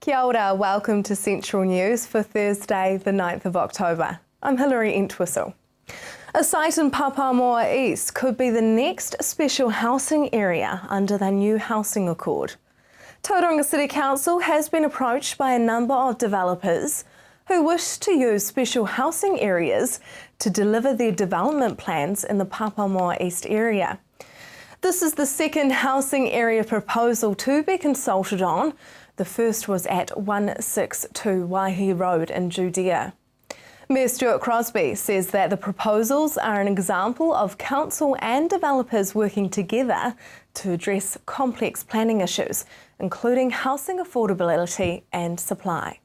Kia ora, welcome to Central News for Thursday the 9th of October. I'm Hilary Entwistle. A site in Papamoa East could be the next special housing area under the new housing accord. Tauranga City Council has been approached by a number of developers who wish to use special housing areas to deliver their development plans in the Papamoa East area. This is the second housing area proposal to be consulted on. The first was at 162 Waihi Road in Judea. Mayor Stuart Crosby says that the proposals are an example of council and developers working together to address complex planning issues, including housing affordability and supply.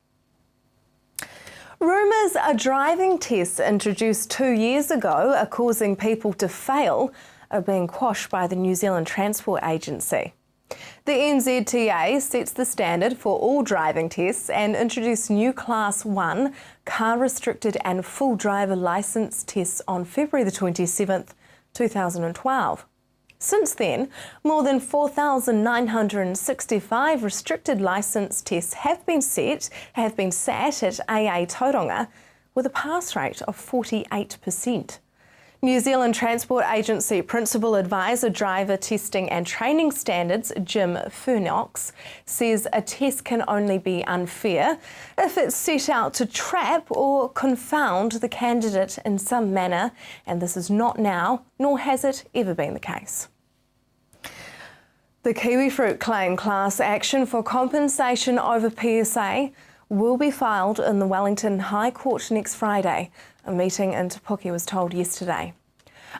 Rumours a driving tests introduced 2 years ago are causing people to fail are being quashed by the New Zealand Transport Agency. The NZTA sets the standard for all driving tests and introduced new Class 1 car-restricted and full driver licence tests on February the 27th, 2012. Since then, more than 4,965 restricted licence tests have been sat at AA Tauranga with a pass rate of 48%. New Zealand Transport Agency Principal Advisor Driver Testing and Training Standards, Jim Furnox, says a test can only be unfair if it's set out to trap or confound the candidate in some manner, and this is not now, nor has it ever been the case. The kiwifruit claim class action for compensation over PSA will be filed in the Wellington High Court next Friday. A meeting in Te Puke was told yesterday.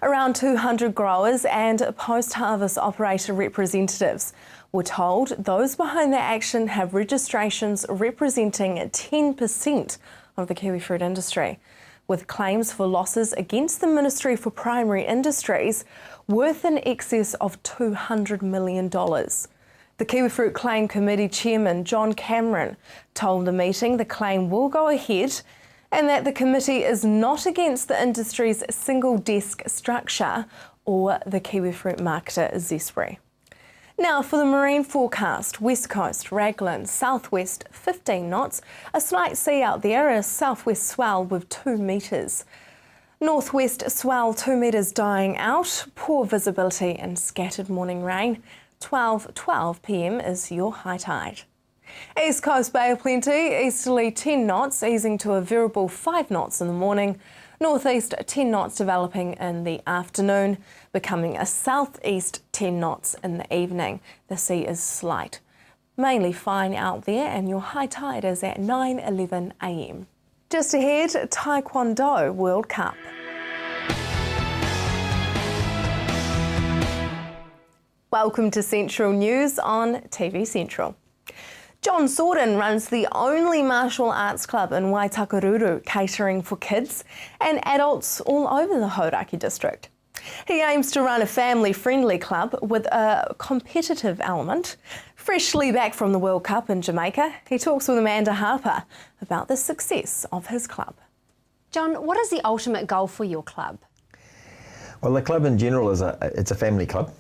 Around 200 growers and post-harvest operator representatives were told those behind the action have registrations representing 10% of the kiwifruit industry, with claims for losses against the Ministry for Primary Industries worth in excess of $200 million. The Kiwifruit Claim Committee Chairman John Cameron told the meeting the claim will go ahead and that the committee is not against the industry's single desk structure or the kiwifruit marketer Zespri. Now for the marine forecast, west coast, Raglan, southwest 15 knots, a slight sea out there, a southwest swell with 2 metres. Northwest swell 2 metres dying out, poor visibility and scattered morning rain. 12 p.m. is your high tide. East Coast Bay of Plenty, easterly 10 knots, easing to a variable 5 knots in the morning. Northeast 10 knots developing in the afternoon, becoming a southeast 10 knots in the evening. The sea is slight. Mainly fine out there and your high tide is at 9:11 a.m. Just ahead, Taekwondo World Cup. Welcome to Central News on TV Central. John Sorden runs the only martial arts club in Waitakaruru, catering for kids and adults all over the Hauraki district. He aims to run a family-friendly club with a competitive element. Freshly back from the World Cup in Jamaica, he talks with Amanda Harper about the success of his club. John, what is the ultimate goal for your club? Well, the club in general is it's a family club.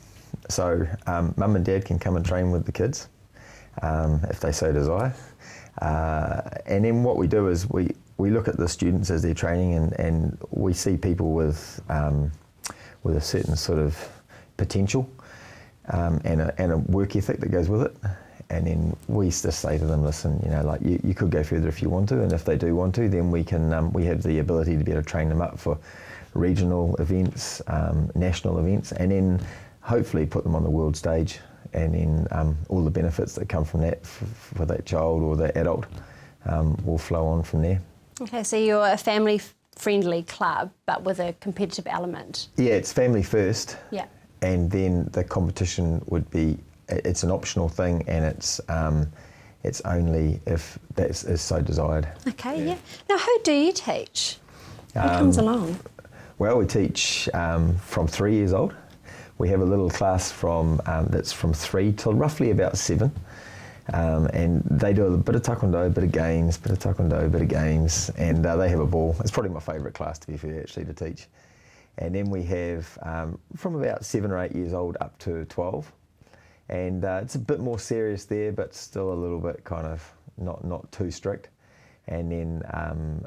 So mum and dad can come and train with the kids if they so desire. And then what we do is we look at the students as they're training and we see people with a certain sort of potential and a work ethic that goes with it. And then we just say to them, listen, you could go further if you want to, and if they do want to, then we can we have the ability to be able to train them up for regional events, national events, and then hopefully put them on the world stage, and then all the benefits that come from that for that child or that adult will flow on from there. Okay, so you're a family-friendly club, but with a competitive element. Yeah, it's family first. Yeah. And then the competition would be, it's an optional thing, and it's only if that is so desired. Okay, yeah. Now, who do you teach? Who comes along? Well, we teach from 3 years old. We have a little class that's from 3 till roughly about 7. And they do a bit of taekwondo, a bit of games, bit of taekwondo, bit of games, and they have a ball. It's probably my favourite class, to be fair, actually, to teach. And then we have from about 7 or 8 years old up to 12. And it's a bit more serious there, but still a little bit kind of not too strict. And then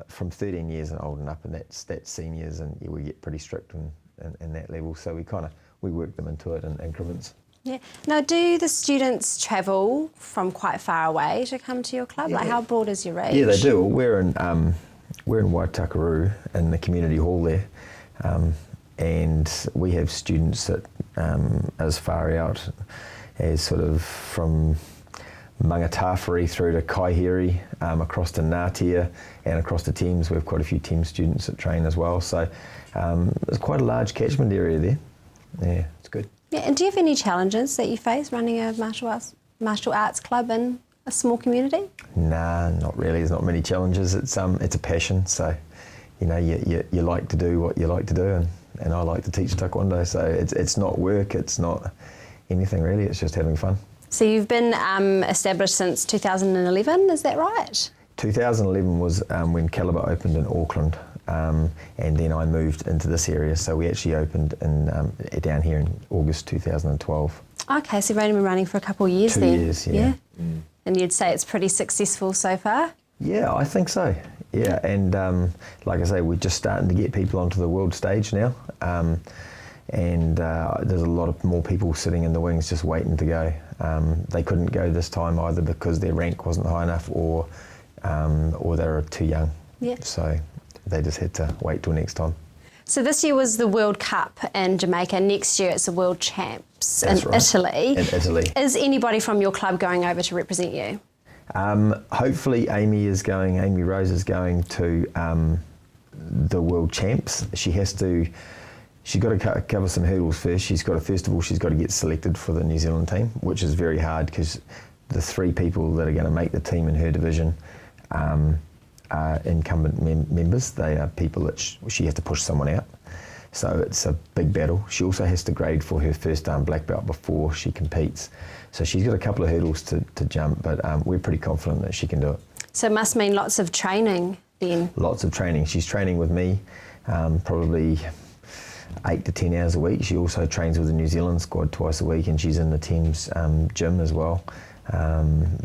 from 13 years and old and up, and that's seniors, and yeah, we get pretty strict in that level. So we work them into it in increments. Yeah. Now, do the students travel from quite far away to come to your club? Yeah. Like, how broad is your reach? Yeah, they do. We're in Waitakere in the community hall there, and we have students that as far out as sort of from Mangatawhiri through to Kaiheri, across to Ngatea and across to Thames. We have quite a few Thames students that train as well. So there's quite a large catchment area there. Yeah, it's good. Yeah, and do you have any challenges that you face running a martial arts club in a small community? Nah, not really. There's not many challenges. It's a passion. So, you know, you like to do what you like to do, and I like to teach Taekwondo. So it's not work. It's not anything really. It's just having fun. So you've been established since 2011, is that right? 2011 was when Calibre opened in Auckland, and then I moved into this area. So we actually opened down here in August 2012. Okay, so you've only been running for a couple of years 2 then? years, yeah. And you'd say it's pretty successful so far? Yeah, I think so. Yeah, and like I say, we're just starting to get people onto the world stage now. And there's a lot of more people sitting in the wings just waiting to go. They couldn't go this time either because their rank wasn't high enough, or they were too young. Yeah. So they just had to wait till next time. So this year was the World Cup in Jamaica. Next year it's the World Champs That's in right. Italy. In Italy. Is anybody from your club going over to represent you? Hopefully Amy Rose is going to the World Champs. She's got to cover some hurdles first. First of all, she's got to get selected for the New Zealand team, which is very hard because the 3 people that are going to make the team in her division are incumbent members. They are people that she has to push someone out. So it's a big battle. She also has to grade for her first black belt before she competes. So she's got a couple of hurdles to jump, but we're pretty confident that she can do it. So it must mean lots of training then. Lots of training. She's training with me, probably 8 to 10 hours a week. She also trains with the New Zealand squad twice a week, and she's in the team's gym as well.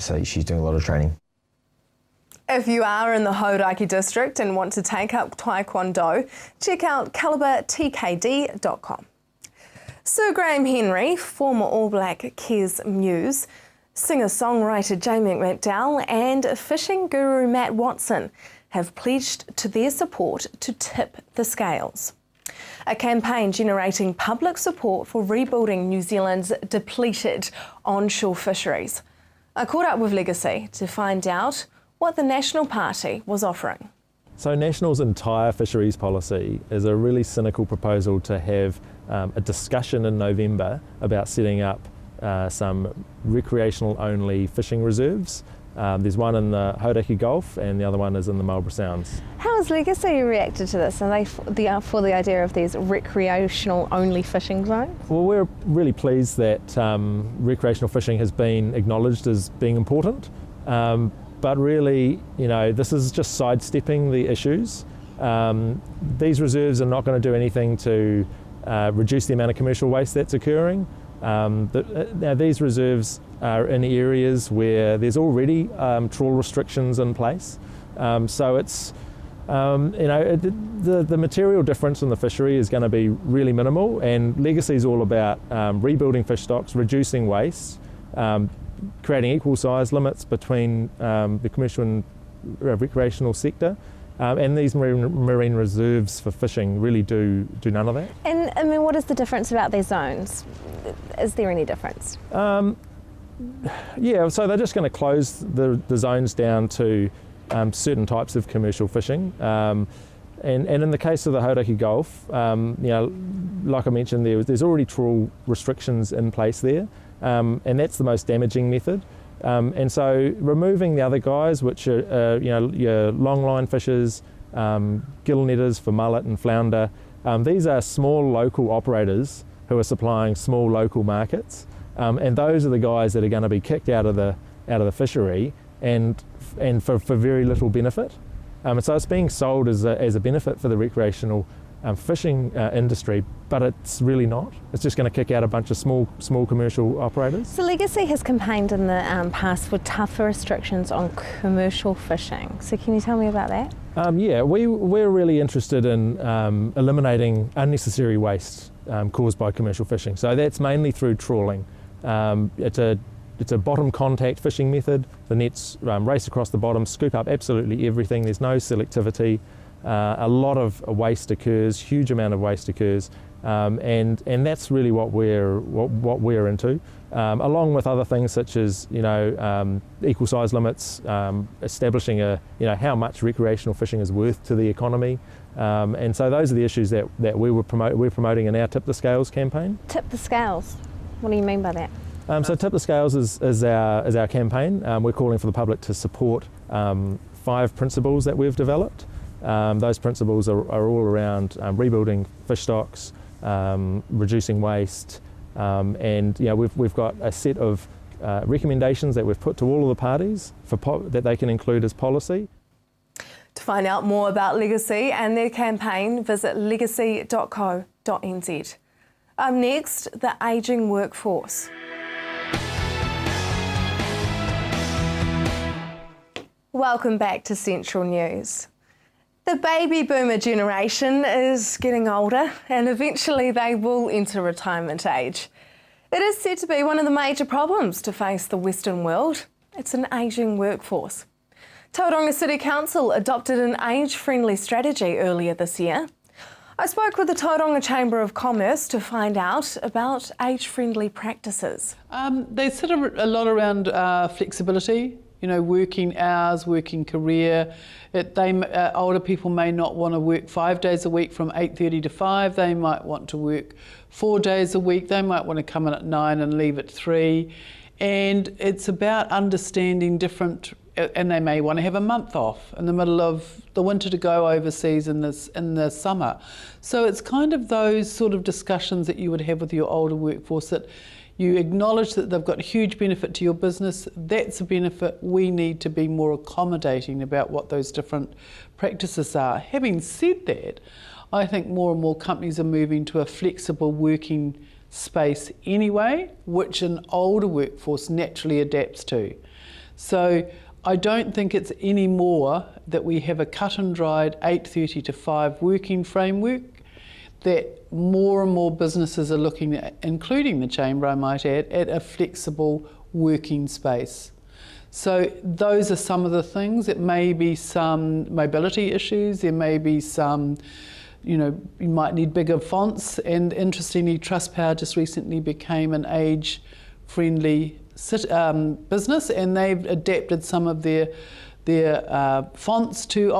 So she's doing a lot of training. If you are in the Hauraki district and want to take up Taekwondo, check out calibertkd.com. Sir Graham Henry, former All Black Kes Muse, singer-songwriter Jamie McDowell and fishing guru Matt Watson have pledged to their support to tip the scales. A campaign generating public support for rebuilding New Zealand's depleted onshore fisheries. I caught up with Legacy to find out what the National Party was offering. So National's entire fisheries policy is a really cynical proposal to have a discussion in November about setting up some recreational only fishing reserves. There's one in the Hauraki Gulf and the other one is in the Marlborough Sounds. How has Legacy reacted to this? Are they for the idea of these recreational only fishing zones? Well, we're really pleased that recreational fishing has been acknowledged as being important. But really, you know, this is just sidestepping the issues. These reserves are not going to do anything to reduce the amount of commercial waste that's occurring. Now these reserves are in areas where there's already trawl restrictions in place. So it's, the material difference in the fishery is going to be really minimal, and Legacy is all about rebuilding fish stocks, reducing waste, creating equal size limits between the commercial and recreational sector, and these marine reserves for fishing really do none of that. And I mean, what is the difference about these zones? Is there any difference? Yeah, so they're just going to close the zones down to certain types of commercial fishing. And in the case of the Hauraki Gulf, like I mentioned, there's already trawl restrictions in place there. And that's the most damaging method. And so removing the other guys, which are your long line fishers, gill netters for mullet and flounder, these are small local operators who are supplying small local markets, and those are the guys that are going to be kicked out of the fishery and for very little benefit. So it's being sold as a benefit for the recreational fishing industry, but it's really not. It's just going to kick out a bunch of small commercial operators. So Legacy has campaigned in the past for tougher restrictions on commercial fishing. So can you tell me about that? Yeah, we're really interested in eliminating unnecessary waste caused by commercial fishing. So that's mainly through trawling. It's a bottom contact fishing method. The nets race across the bottom, scoop up absolutely everything. There's no selectivity. A lot of waste occurs, huge amount of waste occurs, and that's really what we're into, along with other things such as equal size limits, establishing how much recreational fishing is worth to the economy, and so those are the issues that we're promoting in our Tip the Scales campaign. Tip the Scales. What do you mean by that? So Tip the Scales is our campaign. We're calling for the public to support 5 principles that we've developed. Those principles are all around rebuilding fish stocks, reducing waste, and we've got a set of recommendations that we've put to all of the parties that they can include as policy. To find out more about Legacy and their campaign, visit legacy.co.nz. Up next, the ageing workforce. Welcome back to Central News. The baby boomer generation is getting older and eventually they will enter retirement age. It is said to be one of the major problems to face the Western world. It's an ageing workforce. Tauranga City Council adopted an age-friendly strategy earlier this year. I spoke with the Tauranga Chamber of Commerce to find out about age-friendly practices. They sit a lot around flexibility. Working hours, working career. Older people may not want to work 5 days a week from 8:30 to 5. They might want to work 4 days a week. They might want to come in at 9 and leave at 3. And it's about understanding different, and they may want to have a month off in the middle of the winter to go overseas in the summer. So it's kind of those sort of discussions that you would have with your older workforce, that you acknowledge that they've got huge benefit to your business. That's a benefit. We need to be more accommodating about what those different practices are. Having said that, I think more and more companies are moving to a flexible working space anyway, which an older workforce naturally adapts to. So I don't think it's any more that we have a cut and dried 8:30 to 5 working framework, that more and more businesses are looking at, including the Chamber I might add, at a flexible working space. So those are some of the things. It may be some mobility issues, there may be some, you might need bigger fonts, and interestingly Trustpower just recently became an age-friendly business, and they've adapted some of their fonts to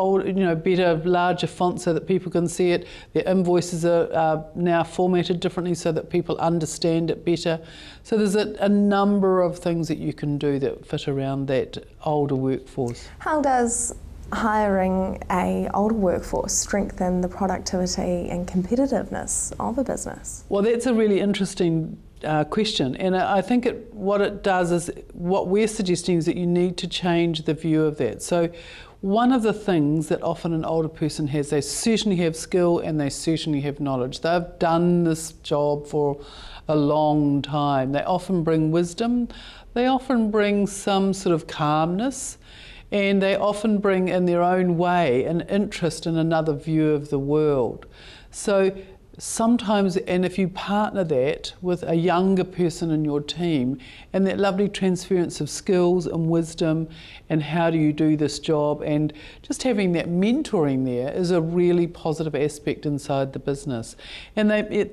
better, larger fonts so that people can see it. Their invoices are now formatted differently so that people understand it better. So there's a number of things that you can do that fit around that older workforce. How does hiring an older workforce strengthen the productivity and competitiveness of a business? Well, that's a really interesting question, and I think what it does is, what we're suggesting is that you need to change the view of that. So one of the things that often an older person has, they certainly have skill and they certainly have knowledge. They've done this job for a long time. They often bring wisdom, they often bring some sort of calmness, and they often bring in their own way an interest in another view of the world. So sometimes, and if you partner that with a younger person in your team, and that lovely transference of skills and wisdom, and how do you do this job, and just having that mentoring there is a really positive aspect inside the business. And they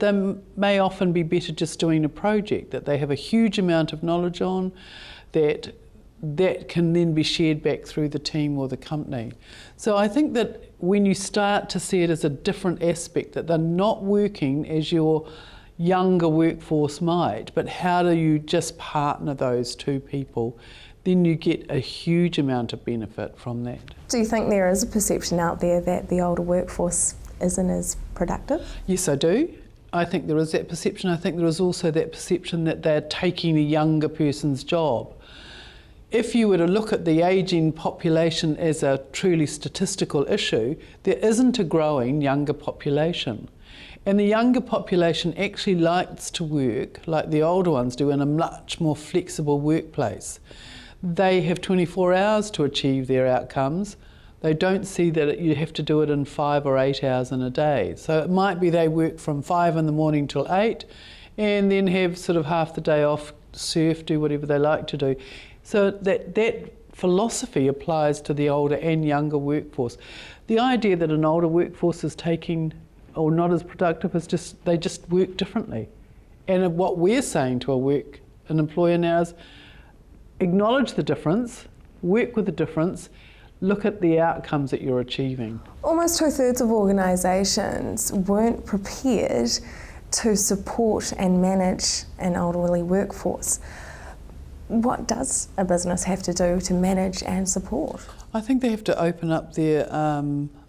may often be better just doing a project that they have a huge amount of knowledge on, that can then be shared back through the team or the company. So I think that when you start to see it as a different aspect, that they're not working as your younger workforce might, but how do you just partner those two people, then you get a huge amount of benefit from that. Do you think there is a perception out there that the older workforce isn't as productive? Yes, I do. I think there is that perception. I think there is also that perception that they're taking a younger person's job. if you were to look at the ageing population as a truly statistical issue, there isn't a growing younger population. And the younger population actually likes to work, like the older ones do, in a much more flexible workplace. They have 24 hours to achieve their outcomes. They don't see that you have to do it in 5 or 8 hours in a day. So it might be they work from 5 in the morning till 8 and then have sort of half the day off, surf, do whatever they like to do. So that philosophy applies to the older and younger workforce. The idea that an older workforce is taking or not as productive is just, they just work differently. And what we're saying to an employer now is acknowledge the difference, work with the difference, look at the outcomes that you're achieving. Almost 2/3 of organisations weren't prepared to support and manage an elderly workforce. What does a business have to do to manage and support? I think they have to open up their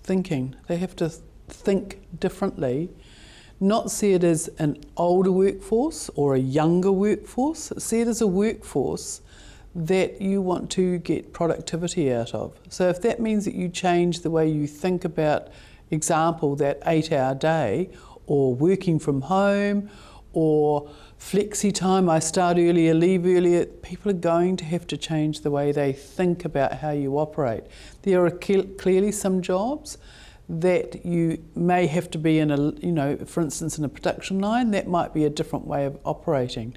thinking. They have to think differently, not see it as an older workforce or a younger workforce, see it as a workforce that you want to get productivity out of. So if that means that you change the way you think about, example, that 8-hour day, or working from home, or flexi time, I start earlier, leave earlier, people are going to have to change the way they think about how you operate. There are clearly some jobs that you may have to be in for instance, in a production line, that might be a different way of operating.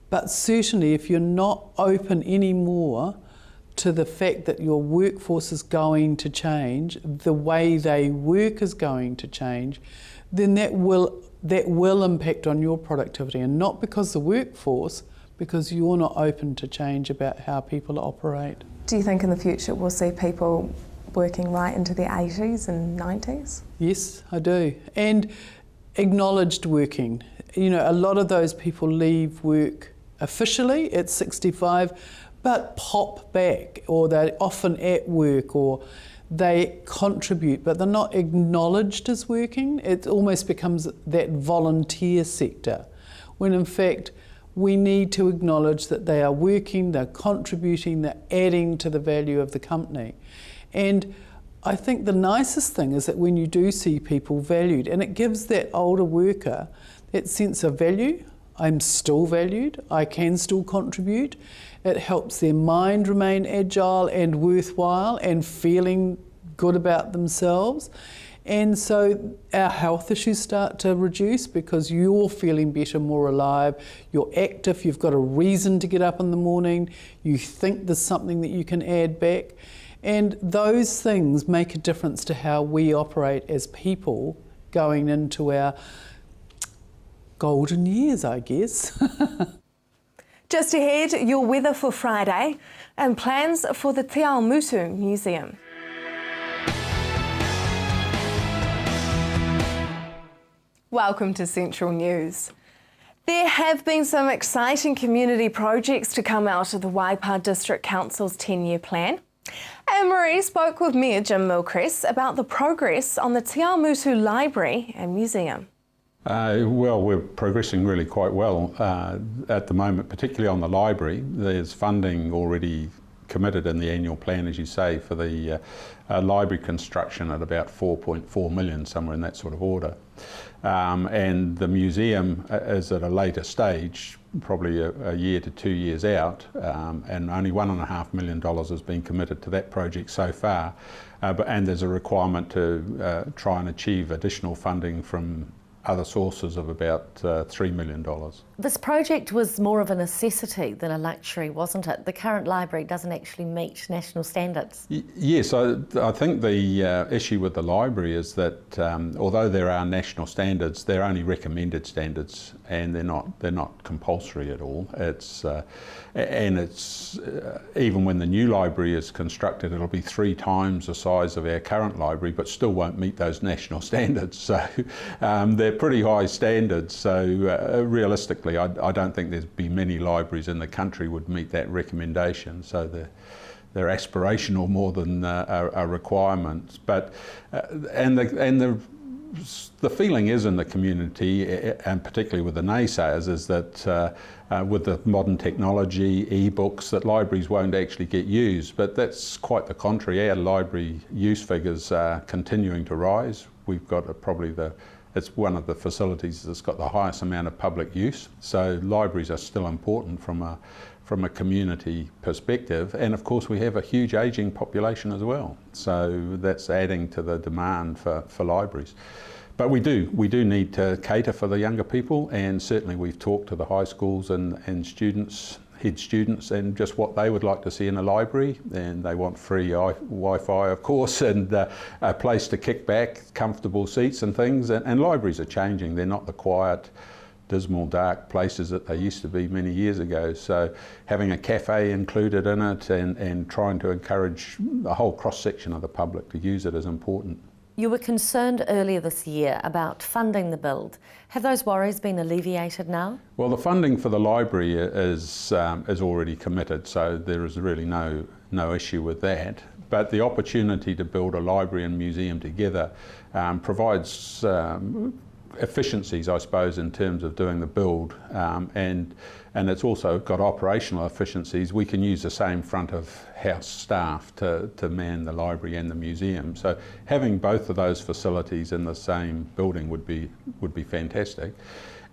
But certainly if you're not open anymore to the fact that your workforce is going to change, the way they work is going to change, then that will impact on your productivity, and not because the workforce, because you're not open to change about how people operate. Do you think in the future we'll see people working right into their 80s and 90s? Yes, I do. And acknowledged working. A lot of those people leave work officially at 65, but pop back, or they're often at work, or they contribute, but they're not acknowledged as working. It almost becomes that volunteer sector, when in fact we need to acknowledge that they are working, they're contributing, they're adding to the value of the company. And I think the nicest thing is that when you do see people valued, and it gives that older worker that sense of value, I'm still valued, I can still contribute. It helps their mind remain agile and worthwhile and feeling good about themselves. And so our health issues start to reduce because you're feeling better, more alive, you're active, you've got a reason to get up in the morning, you think there's something that you can add back. And those things make a difference to how we operate as people going into our golden years, I guess. Just ahead, your weather for Friday and plans for the Te Ao Mutu Museum. Welcome to Central News. There have been some exciting community projects to come out of the Waipa District Council's 10-year plan. Anne-Marie spoke with Mayor Jim Milkrest about the progress on the Te Ao Mutu Library and Museum. Well, we're progressing really quite well at the moment, particularly on the library. There's funding already committed in the annual plan, as you say, for the library construction at about 4.4 million, somewhere in that sort of order. And the museum is at a later stage, probably a year to 2 years out, and only $1.5 million has been committed to that project so far. And there's a requirement to try and achieve additional funding from other sources of about $3 million. This project was more of a necessity than a luxury, wasn't it? The current library doesn't actually meet national standards. Yes, I think the issue with the library is that although there are national standards, they're only recommended standards, and they're not compulsory at all. It's even when the new library is constructed, it'll be 3 times the size of our current library, but still won't meet those national standards. So they're pretty high standards. So realistically, I don't think there'd be many libraries in the country would meet that recommendation. So they're aspirational more than a requirement. But and the the feeling is in the community, and particularly with the naysayers, is that with the modern technology, e-books, that libraries won't actually get used. But that's quite the contrary. Our library use figures are continuing to rise. We've got it's one of the facilities that's got the highest amount of public use. So libraries are still important from a community perspective, and of course we have a huge ageing population as well, so that's adding to the demand for libraries. But we do need to cater for the younger people, and certainly we've talked to the high schools and students, head students, and just what they would like to see in a library, and they want free Wi-Fi of course, and a place to kick back, comfortable seats and things, and libraries are changing. They're not the quiet, dismal, dark places that they used to be many years ago. So having a cafe included in it and trying to encourage the whole cross-section of the public to use it is important. You were concerned earlier this year about funding the build. Have those worries been alleviated now? Well, the funding for the library is already committed, so there is really no issue with that. But the opportunity to build a library and museum together provides efficiencies, I suppose, in terms of doing the build, and it's also got operational efficiencies. We can use the same front of house staff to man the library and the museum. So having both of those facilities in the same building would be fantastic.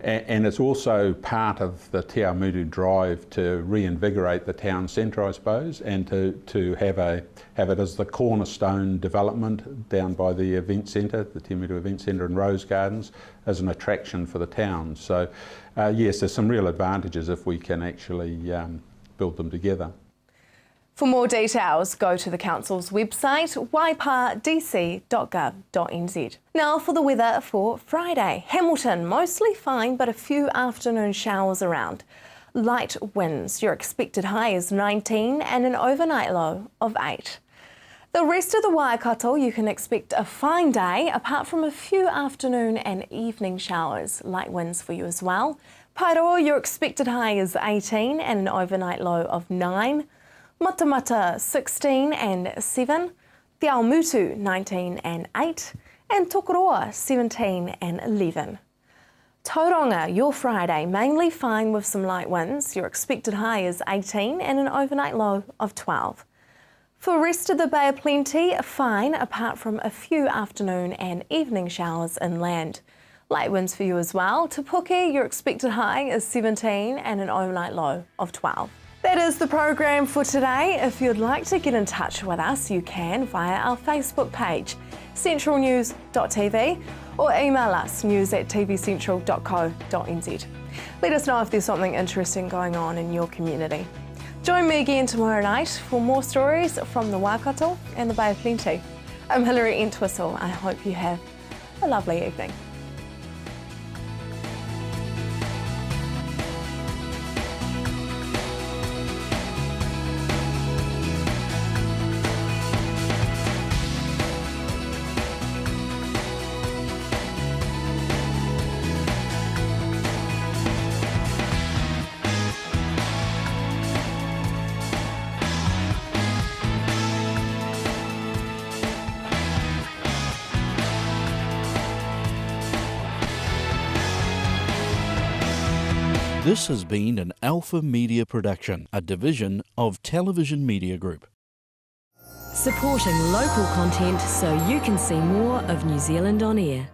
And it's also part of the Te Awamutu drive to reinvigorate the town centre, I suppose, and to have it as the cornerstone development down by the event centre, the Te Awamutu Event Centre and Rose Gardens, as an attraction for the town. So yes, there's some real advantages if we can actually build them together. For more details, go to the Council's website, waipardc.gov.nz. Now for the weather for Friday. Hamilton, mostly fine, but a few afternoon showers around. Light winds, your expected high is 19 and an overnight low of 8. The rest of the Waikato, you can expect a fine day, apart from a few afternoon and evening showers. Light winds for you as well. Paeroa, your expected high is 18 and an overnight low of 9. Matamata 16 and 7, Te Awamutu 19 and 8, and Tokoroa 17 and 11. Tauranga, your Friday, mainly fine with some light winds. Your expected high is 18 and an overnight low of 12. For the rest of the Bay of Plenty, fine apart from a few afternoon and evening showers inland. Light winds for you as well. Te Puke, your expected high is 17 and an overnight low of 12. That is the program for today. If you'd like to get in touch with us, you can via our Facebook page, centralnews.tv, or email us, news@tvcentral.co.nz. Let us know if there's something interesting going on in your community. Join me again tomorrow night for more stories from the Waikato and the Bay of Plenty. I'm Hilary Entwistle. I hope you have a lovely evening. This has been an Alpha Media production, a division of Television Media Group. Supporting local content so you can see more of New Zealand on air.